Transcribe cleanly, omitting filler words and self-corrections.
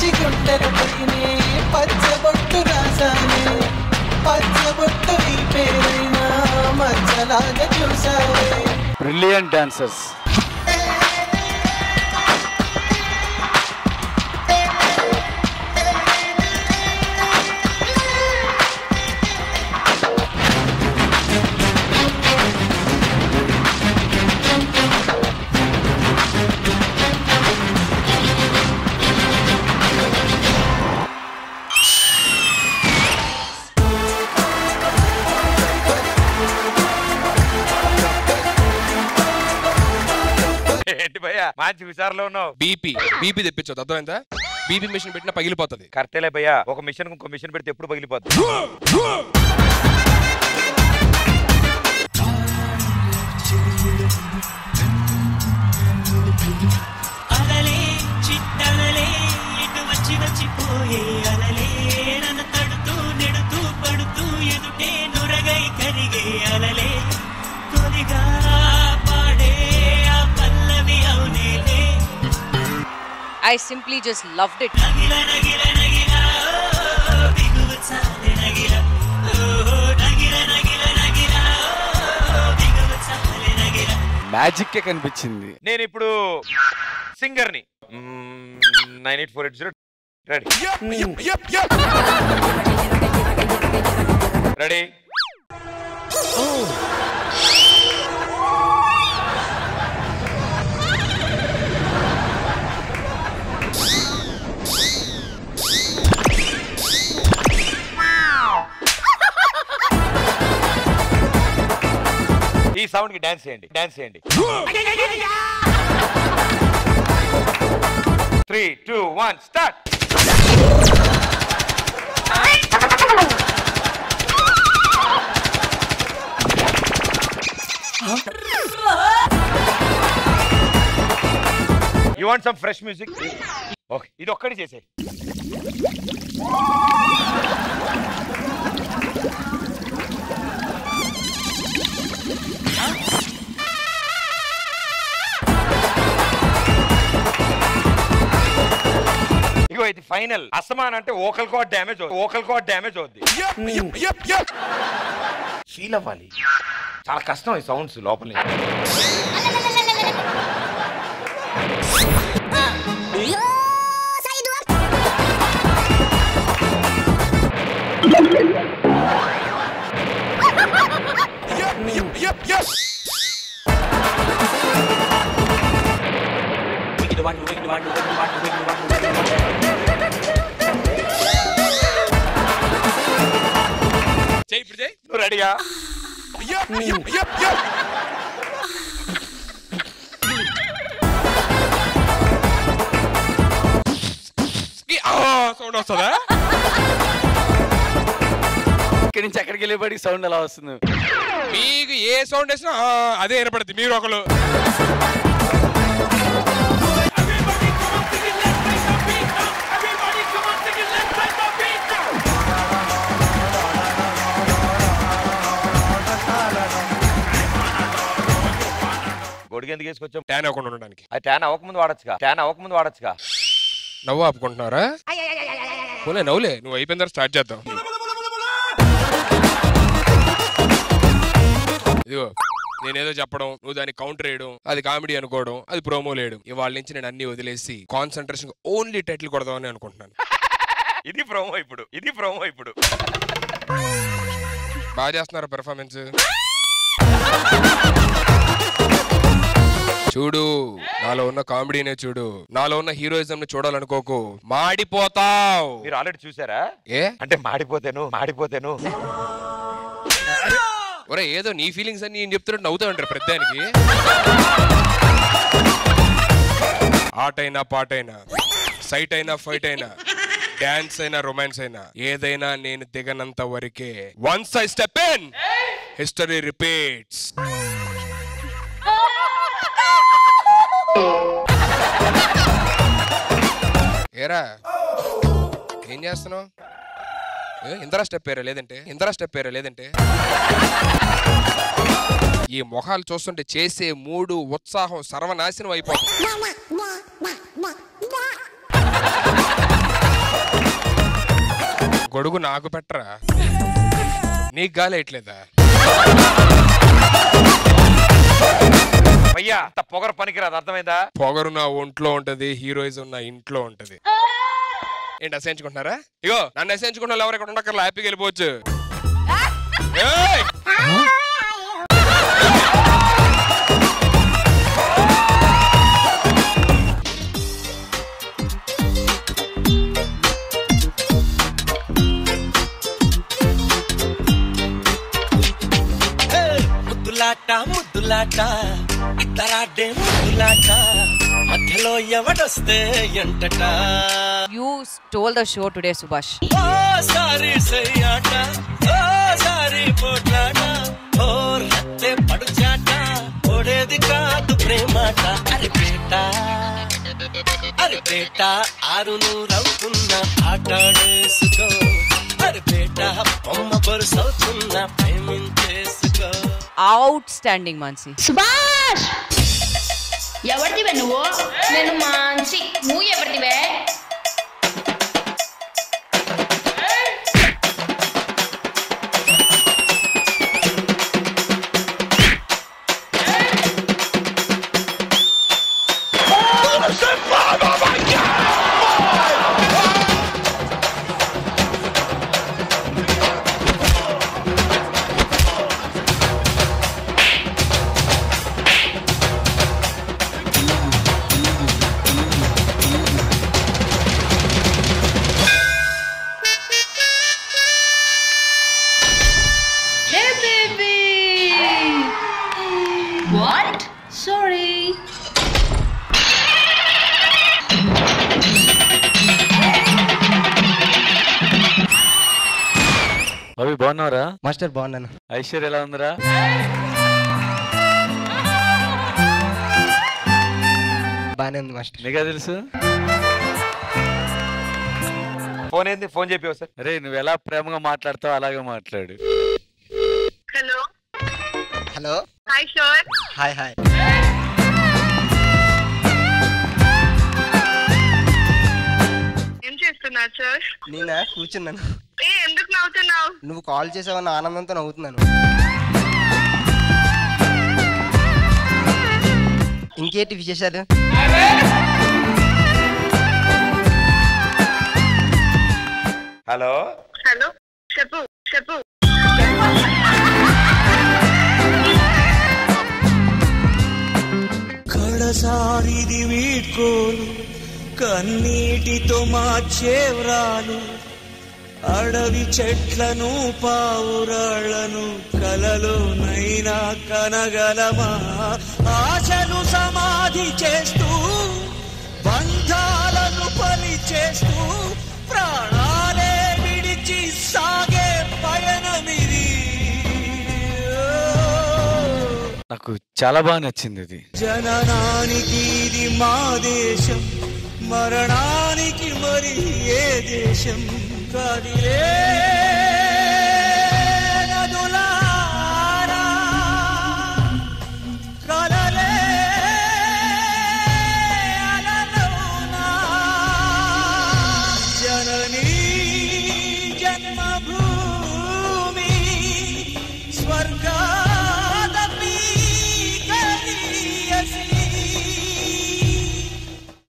పిచ్చి గుండెలపైనే పచ్చబొట్టు రాసానే పచ్చబొట్టు నీ పేరైనా మచ్చలాగా చూసావే. Brilliant dancers. మంచి విచారంలో ఉన్నావు. బీపీ తెప్పించదు, అర్థమైందా? బీపీ మిషన్ పెట్టినా పగిలిపోతుంది. కరెక్టేలే భయ్యా, ఒక మిషన్ ఇంకో మిషన్ పెడితే ఎప్పుడు పగిలిపోతుంది. అలలే చిట్టలలే ఇటు వచ్చి వచ్చిపోయే అలలే నన్ను తడుతూ నెడుతూ పడుతూ ఎదుటే నురగై కరిగే అలలే తొలిగా పాడే ఆ పల్లవి అవునేలే. I simply just loved it. నగిల నగిల నగిల బిగువ చాలే నగిల నగిల నగిల నగిల బిగువ చాలే నగిల. మ్యాజిక్ కనిపించింది. నేను ఇప్పుడు సింగర్ ని 98480 రెడీ. ఈ సౌండ్ కి డాన్స్ చేయండి, డాన్స్ చేయండి. 3, 2, 1 start. You want some fresh music? Okay, ఇది ఒక్కటి చేసే. ఇగో ఇది ఫైనల్. అసమాన్ అంటే ఓకల్ కార్డ్ డ్యామేజ్ అవుద్ది. ఫీల్ అవ్వాలి, చాలా కష్టం ఈ సౌండ్స్ లోపల. నువ్వు రెడీయా? సౌండ్ వస్తుందా? ఇక్కడి నుంచి ఎక్కడికి వెళ్ళేపడి సౌండ్ ఎలా వస్తుంది? మీకు ఏ సౌండ్ వేసినా అదే వినపడుతుంది. మీరు ఒకరు గొడుగు ఎందుకు వేసుకొచ్చాం? ట్యాన్ అవ్వకుండా ఉండడానికి. అది ట్యాన్ అవ్వకముందు వాడచ్చుగా. నవ్వు ఆపుకుంటున్నారా? పోలే నవ్వులే, నువ్వు అయిపోయిన తర్వాత స్టార్ట్ చేద్దాం. ఇదిగో నేనేదో చెప్పడం, నువ్వు దాన్ని కౌంటర్ వేయడం, అది కామెడీ అనుకోవడం, అది ప్రోమో లేయడం. ఇవాళ నుంచి నేను అన్ని వదిలేసి కాన్సన్ట్రేషన్ ఓన్లీ టైటిల్ కొడదామని అనుకుంటున్నాను. ఇది ప్రోమో ఇప్పుడు. బాగా చేస్తున్నారా పెర్ఫార్మెన్స్? చూడు, నాలో ఉన్న కామెడీనే చూడు, నాలో ఉన్న హీరోయిజం ని చూడాలనుకోకు, మాడిపోతావు. మీరు ఆల్రెడీ చూసారా? ఏ అంటే మాడిపోతేను. ఒరే ఏదో నీ ఫీలింగ్స్ అని నేను చెప్తున్నట్టు నవ్వుతా ఉంటారు ప్రతిదానికి. ఆటైనా పాటైనా, సైట్ అయినా ఫైట్ అయినా, డాన్స్ అయినా రొమాన్స్ అయినా, ఏదైనా నేను దిగనంత వరకే. Once I step in, history repeats. ఏరా ఏం చేస్తున్నావు? ఇందరా స్టెప్ ఏరా లేదంటే ఈ మొహాలు చూస్తుంటే చేసే మూడు ఉత్సాహం సర్వనాశనం అయిపోతుంది. గొడుగు నాకు పెట్టరా, నీకు గాలి వేయట్లేదా? అయ్యా అంత పొగరు పనికిరాదు, అర్థమైందా? పొగరు నా ఒంట్లో ఉంటది, హీరోయిజం నా ఇంట్లో ఉంటది. ఏంటి అసహించుకుంటున్నారా? ఇగో నన్ను అసహించుకుంటున్న ఎవరు ఇక్కడ ఉండక్కర్లా, హ్యాపీగా వెళ్ళిపోవచ్చు. ముద్దులాట ముద్దులాట ఇద్దరాడే ముద్దులాట మధ్యలో ఎవడొస్తే ఎంటట. You stole the show today, Subhash. ఓ సారీ సయ్యాట, ఓ సారీ పోట్లాట, ఓ రత్తే పడుచాట, ఓడేది కాదు ప్రేమాట. అరే పేట ఆరును రవుతున్న ఆటాడేసుకో. అరే పేట బొమ్మ బరుసవుతున్న ప్రేమించేసుకో. Outstanding, Mansi. సుభాష్ ఎవరిదివే నువ్వు? నేను మాన్సి, నువ్వు ఎవరిదివే? What? Sorry. అవి బాగున్నారా? మాస్టర్ బాగున్నాను. ఐశ్వర్య ఎలా ఉందిరా? బానే ఉంది మాస్టర్. నీకా తెలుసు? ఫోన్ ఏంది? ఫోన్ చెప్పి సార్. అరే నువ్వు ఎలా ప్రేమగా మాట్లాడతావు అలాగే మాట్లాడు. Hello hello. హాయ్ షోర్. Hi hi. ఏం చేస్తున్నారు సార్? నేనా కూర్చున్నాను. ఎందుకు నవ్వుతున్నావు? నువ్వు కాల్ చేసావన్న ఆనందంతో నవ్వుతున్నాను. ఇంకేంటి విశేషాలు? హలో హలో చెప్పు చెప్పు. కడసారిది వీడ్కోలు కన్నీటితో మార్చేవ్రాలు, అడవి చెట్లను పావురాళ్లను కలలోనైనా కనగలమా? ఆశను సమాధి చేస్తూ బంధాలను పలి చేస్తూ ప్రాణాలే విడిచి సాగే పయనమిది. నాకు చాలా బాగా నచ్చింది ఇది. జననానికి ఇది మా దేశం, మరణానికి మరి ఏ దేశం కాదిలే.